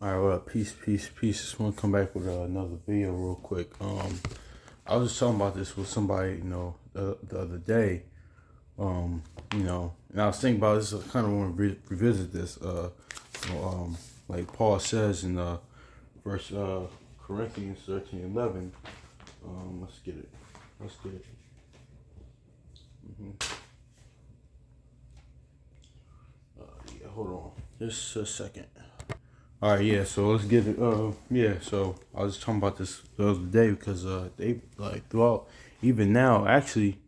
All right, well, peace. Just want to come back with another video real quick. I was just talking about this with somebody, the other day. And I was thinking about this. I kind of want to revisit this. Like Paul says in verse Corinthians 13:11. Let's get it. Yeah, hold on, just a second. All right, yeah. So let's get it. Yeah. So I was talking about this the other day because they like throughout, even now. Actually,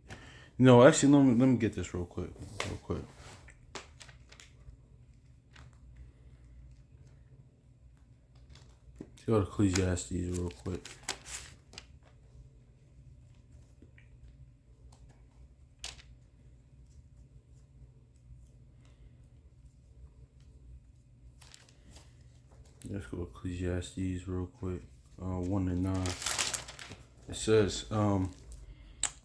let me get this real quick. Let's go to Ecclesiastes real quick. Let's go to Ecclesiastes real quick. 1-9. It says,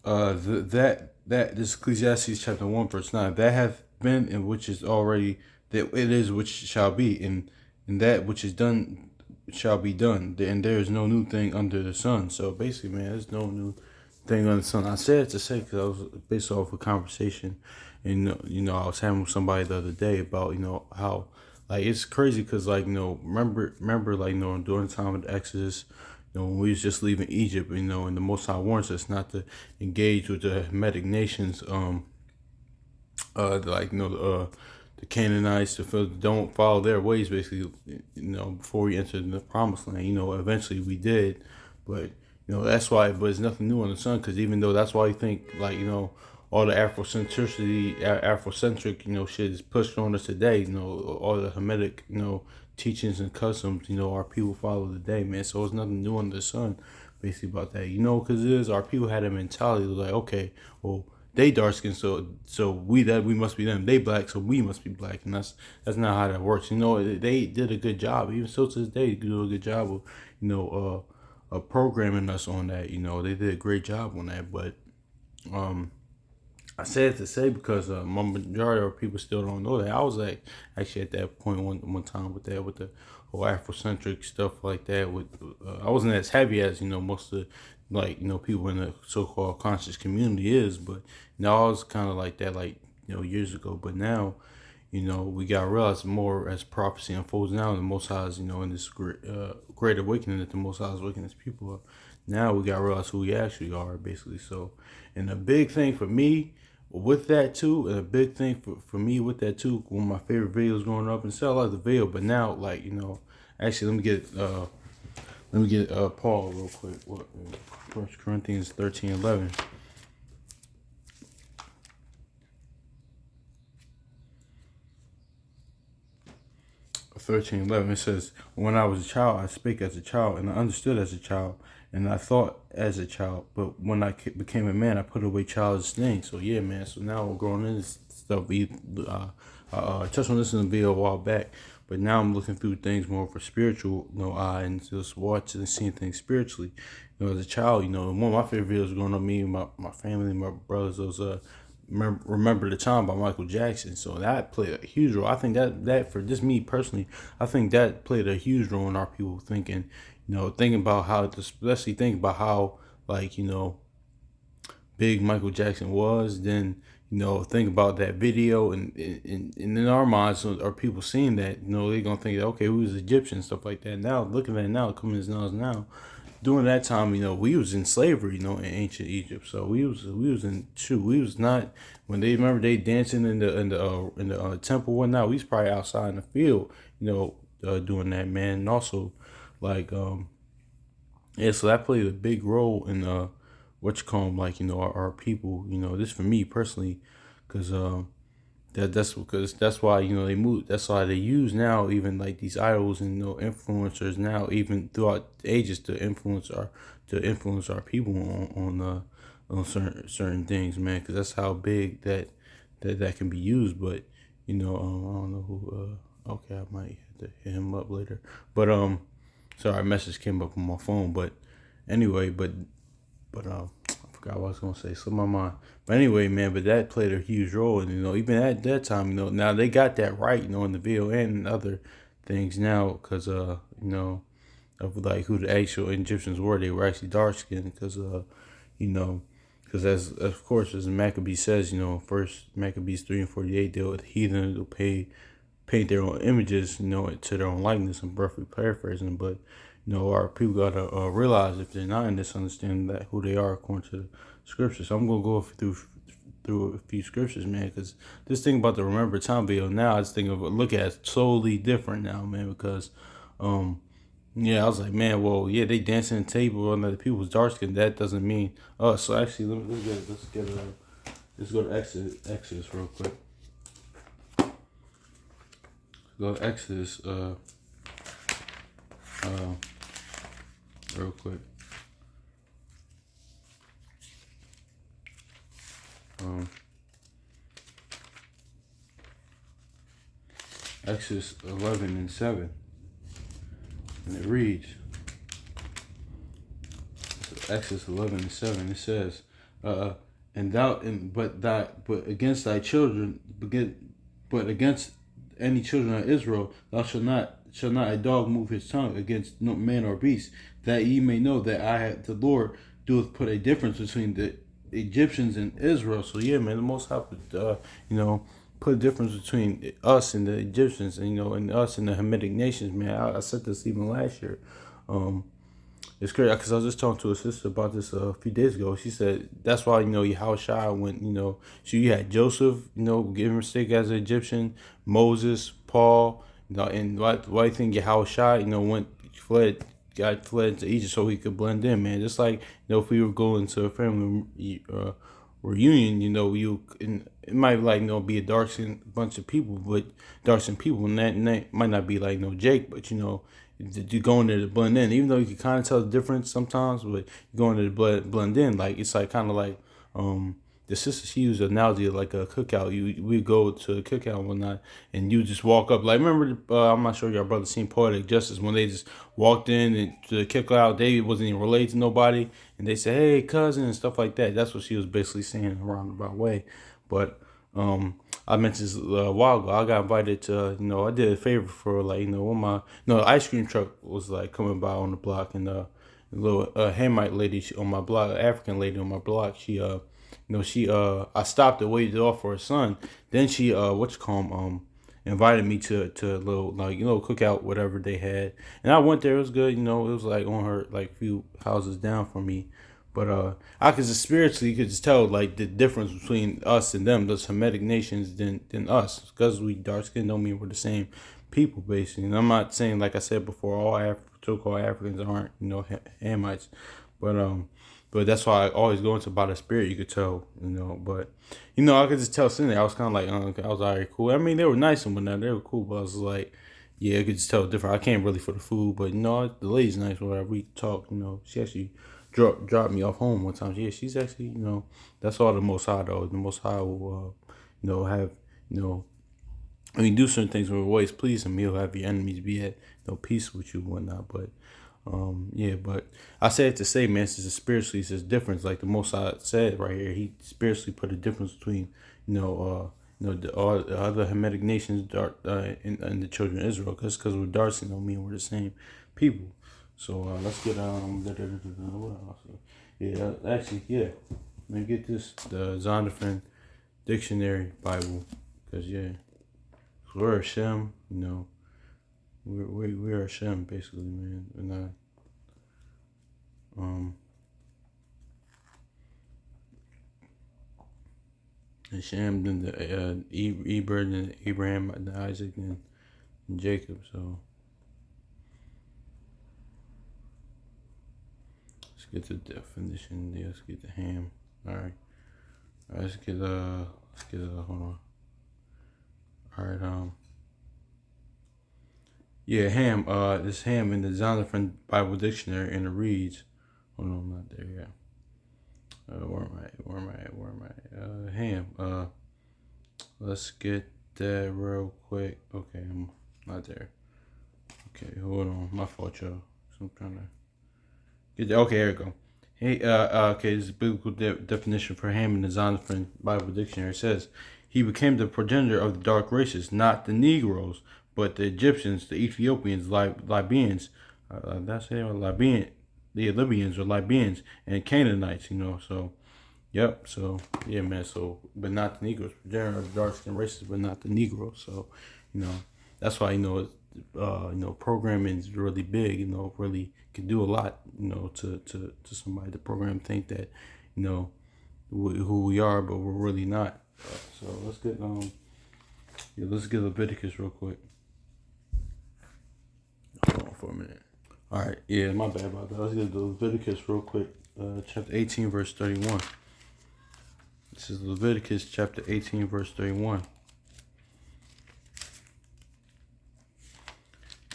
that this Ecclesiastes chapter 1 verse 9, that hath been and which is already, that it is which shall be, and that which is done shall be done, and there is no new thing under the sun. So basically, man, there's no new thing under the sun. I said it to say because I was based off a conversation, and I was having with somebody the other day about how like it's crazy because like remember like during the time of the Exodus, when we was just leaving Egypt, and the Most High warns us not to engage with the Hamitic nations, the Canaanites, don't follow their ways, basically, before we entered the Promised Land. Eventually we did, but that's why. But it's nothing new on the sun, because even though that's why you think like all the Afrocentric shit is pushed on us today. All the Hamitic teachings and customs our people follow today, man. So it's nothing new under the sun, basically, about that. Because our people had a mentality like, okay, well, they dark skin, so we must be them. They black, so we must be black, and that's not how that works. They did a good job, even still to this day, they do a good job of programming us on that. They did a great job on that, but I said it to say because my majority of people still don't know that. I was like actually at that point one time with the whole Afrocentric stuff like that. I wasn't as heavy as most of people in the so-called conscious community is, but I was kind of like that years ago. But now we got to realize more as prophecy unfolds now, the Most High is in this great awakening that the Most High is waking his people up. Now we got to realize who we actually are, basically. So, and a big thing for me with that too, and a big thing for me with that too, one of my favorite videos growing up, and still I like the video, but now actually let me get Paul real quick. What 1 Corinthians 13:11. 13:11, it says, "When I was a child, I spake as a child, and I understood as a child, and I thought as a child. But when I became a man, I put away childish things." So yeah, man. So now we're growing into this stuff. I touched on this in a video a while back, but now I'm looking through things more for spiritual, eye, and just watching and seeing things spiritually. As a child, one of my favorite videos growing up, me and my family, my brothers, was Remember the Time by Michael Jackson. So that played a huge role. I think that for just me personally, I think that played a huge role in our people thinking, thinking about how, especially thinking about how, like, big Michael Jackson was. Then, think about that video, and in our minds, are people seeing that, they're gonna think, okay, we was Egyptian, stuff like that. Now looking at it now, coming as now. During that time, we was in slavery, in ancient Egypt. So we was we was not, when they remember they dancing in the temple, whatnot. We was probably outside in the field, doing that, man. And also, like, yeah. So that played a big role in what you call them, like, our people. This for me personally, because that's why they move. That's why they use now even like these idols and influencers now, even throughout the ages, to influence our people on certain things, man. Because that's how big that can be used. But I don't know who. Okay, I might have to hit him up later. But sorry, a message came up on my phone. But anyway, but I forgot what I was gonna say. Slipped my mind. But anyway, man. But that played a huge role, and even at that time, now they got that right, in the video and in other things now because of like who the actual Egyptians were. They were actually dark skinned because you know because as of course as Maccabee says, first Maccabees 3:48, the heathen will paint their own images, to their own likeness. I'm roughly paraphrasing, but our people gotta realize if they're not in this understanding that who they are according to the scriptures. So I'm gonna go through a few scriptures, man, because this thing about the remember time video now, I just think of look at it totally different now, man, because yeah, I was like, man, well, yeah, they dancing the table on other people's dark skin. That doesn't mean us. So actually, let's go to Exodus real quick. Go to Exodus real quick. Exodus 11:7, and it reads, Exodus 11:7. It says, "And thou, but against thy children, but against any children of Israel, thou shall not a dog move his tongue against no man or beast, that ye may know that the Lord doeth put a difference between the Egyptians and Israel." So yeah, man, the Most High, put a difference between us and the Egyptians, and us and the Hamitic nations, man. I said this even last year. It's crazy because I was just talking to a sister about this a few days ago. She said that's why Yahushua went. So you had Joseph, given mistake as an Egyptian, Moses, Paul, and why do you think Yahushua, fled to Egypt so he could blend in, man. Just like if we were going to a family reunion, it might be a dark skinned bunch of people, but dark skinned people, and that might not be like no Jake, but you go in there to blend in, even though you can kind of tell the difference sometimes, but you go in there to blend in, like it's like kind of like the sister, she used an analogy of like a cookout. We go to a cookout and whatnot, and you just walk up. Like remember, I'm not sure your brother seen Poetic Justice when they just walked in and to the cookout. They wasn't even related to nobody, and they said, "Hey, cousin," and stuff like that. That's what she was basically saying in a roundabout way. But I mentioned this a while ago. I got invited to, I did a favor for when the ice cream truck was like coming by on the block, and the little Hamite lady on my block, African lady on my block, I stopped and waited off for her son. Then she invited me to a little cookout whatever they had, and I went there. It was good. It was like on her like few houses down from me. But I could just spiritually, you could just tell like the difference between us and them, those Hamitic nations, than us. Because we dark skinned don't mean we're the same people, basically. And I'm not saying, like I said before, all so-called Africans aren't, Hamites. But that's why I always go into about the spirit. You could tell, But I could just tell Cindy. I was kind of like, I was alright, cool. I mean, they were nice and whatnot. They were cool, but I was like, yeah, I could just tell different. I came really for the food, but the lady's nice. Whenever we talk, she actually dropped me off home one time. Yeah, she's actually, that's all the Most High though. The Most High will, have, do certain things with always please him. He'll have your enemies be at peace with you and whatnot. But yeah, but I said to say, man, since spiritually it's a difference. Like the Most High said right here, he spiritually put a difference between, all the other Hamitic nations, and the children of Israel. Because we're Darcy don't mean we're the same people. So let's get what else? Yeah, actually, yeah. Let me get this, the Zondervan Dictionary Bible, because we're Hashem, we're Hashem basically, man. And Hashem, then the Eber, then Abraham, then Isaac, and Jacob. So let's get the definition. Yeah, let's get the Ham. All right. Let's get hold on. All right. Yeah, Ham. This Ham in the Zondervan Bible Dictionary, and it reads. Oh no, I'm not there yet. Where am I? Ham. Let's get that real quick. Okay, I'm not there. Okay, hold on. My fault, y'all. So I'm trying to get there. Okay, here we go. Hey, okay, this is biblical definition for Ham in the Zondervan Bible Dictionary. It says, he became the progenitor of the dark races, not the Negroes, but the Egyptians, the Ethiopians, Libyans, that's it, Libyan, the Libyans or Libyans and Canaanites, So, yep. So, yeah, man. So, but not the Negroes. There are dark skinned races, but not the Negroes. So, you know, that's why programming is really big. Really can do a lot. To somebody. The program think that, you know, who we are, but we're really not. So let's get Leviticus real quick. Hold on for a minute. All right, yeah, my bad about that. Let's get the Leviticus real quick. Chapter 18, verse 31. This is Leviticus chapter 18, verse 31.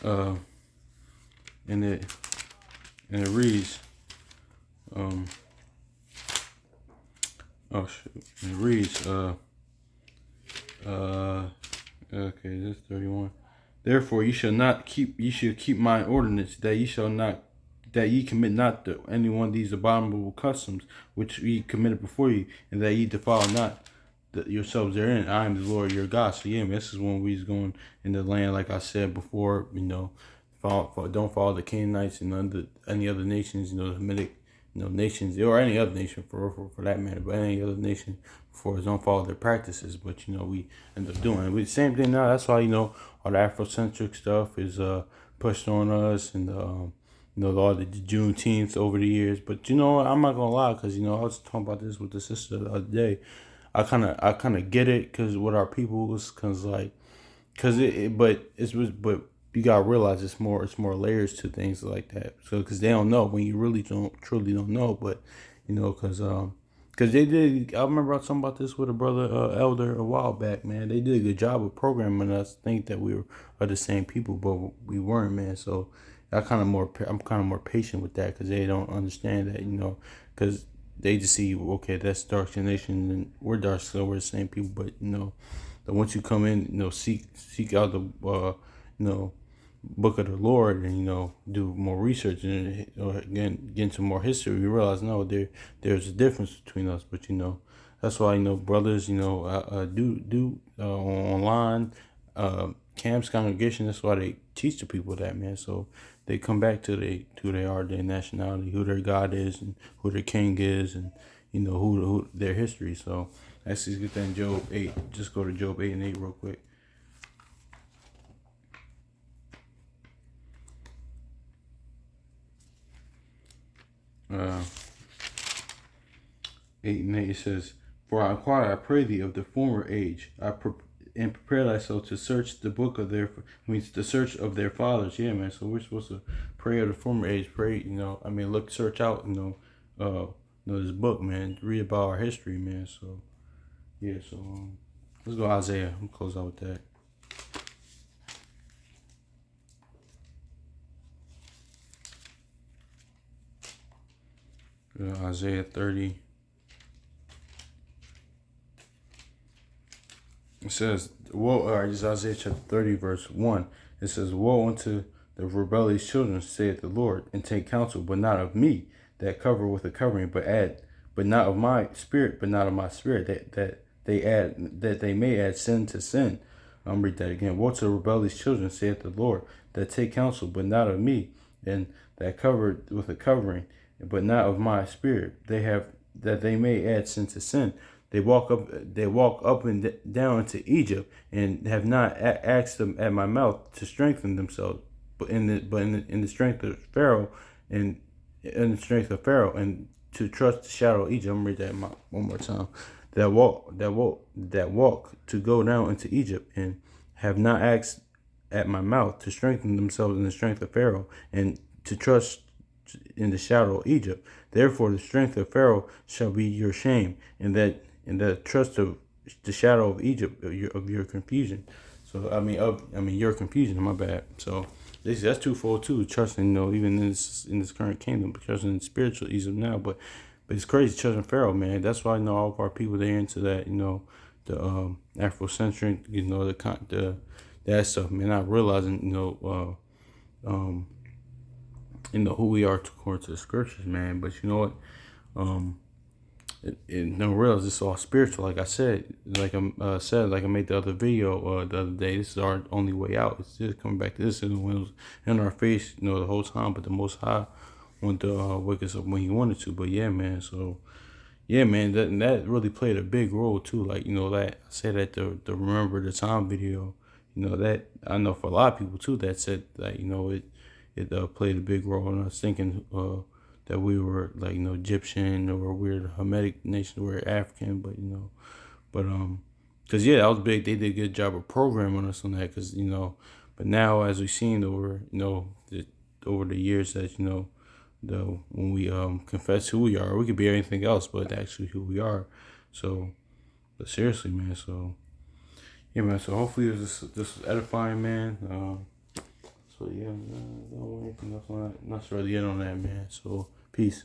And it reads, oh shoot, it reads, okay, this is 31. Therefore ye should keep my ordinance, that ye commit not to any one of these abominable customs which ye committed before you, and that ye defile not yourselves therein. I am the Lord your God. So yeah, man, this is when we was going in the land, like I said before. Don't follow the Canaanites and any other nations. The Hamitic, nations, or any other nation for that matter, but any other nation before us, don't follow their practices. But we end up doing it. We same thing now. That's why all the Afrocentric stuff is pushed on us, and all the Juneteenth over the years. But I'm not gonna lie, because I was talking about this with the sister the other day. I kind of get it, because what our people was, but you gotta realize it's more layers to things like that. So because they don't know when you really truly don't know, but because they did. I remember I was talking about this with a brother elder a while back, man. They did a good job of programming us to think that we are the same people, but we weren't, man. So I'm kind of more patient with that, because they don't understand that, because they just see, okay, that's dark skin nation and we're dark, so we're the same people. But that once you come in, seek out the book of the Lord, and do more research, and again get into more history, you realize no, there's a difference between us. But that's why brothers do online camps, congregation. That's why they teach the people that, man, so they come back to who they are, their nationality, who their God is, and who their king is, and who their history. So let's just get that in Job 8. Just go to Job 8 and 8 real quick. Uh, 8 and 8, it says, "For I inquire, I pray thee, of the former age, and prepare thyself to search the book of the search of their fathers." Yeah, man. So we're supposed to pray of the former age. Pray, search out, this book, man. Read about our history, man. So yeah, so let's go Isaiah. I'm close out with that. Isaiah 30. It says, this is Isaiah chapter 30, verse 1. It says, "Woe unto the rebellious children, saith the Lord, and take counsel, but not of me, that cover with a covering, but not of my spirit, that they may add sin to sin." I'm read that again. "Woe to the rebellious children, saith the Lord, that take counsel, but not of me, and that covered with a covering, but not of my spirit, that they may add sin to sin. They walk up and down into Egypt, and have not asked them at my mouth to strengthen themselves, but in the strength of Pharaoh, and in the strength of Pharaoh, and to trust the shadow of Egypt." I'm gonna read that one more time. That walk to go down into Egypt, and have not asked at my mouth to strengthen themselves in the strength of Pharaoh, and to trust in the shadow of Egypt. Therefore the strength of Pharaoh shall be your shame, and the trust of the shadow of Egypt, of your confusion. So your confusion. My bad. So that's twofold too. Trusting, even in this current kingdom, trusting in spiritual Egypt now, but it's crazy trusting Pharaoh, man. That's why all of our people, they're into that. The Afrocentric, that stuff, man. Not realizing, who we are according to the scriptures, man. But you know what? no real, it's all spiritual. Like I said, like I made the other video the other day. This is our only way out. It's just coming back to this, and when it was in our face, the whole time. But the Most High wanted to wake us up when He wanted to. But yeah, man. So yeah, man, that really played a big role too. Like that I said that the Remember the Time video. That I know for a lot of people too. That said that it played a big role in us thinking that we were like Egyptian, or we're the Hamitic nation, we're African, but because yeah, that was big. They did a good job of programming us on that, because but now as we've seen over over the years that the when we confess who we are, we could be anything else but actually who we are. So, but seriously, man. So yeah, man. So hopefully this was edifying, man. So yeah, I don't want anything else on that. Not really in on that, man. So peace.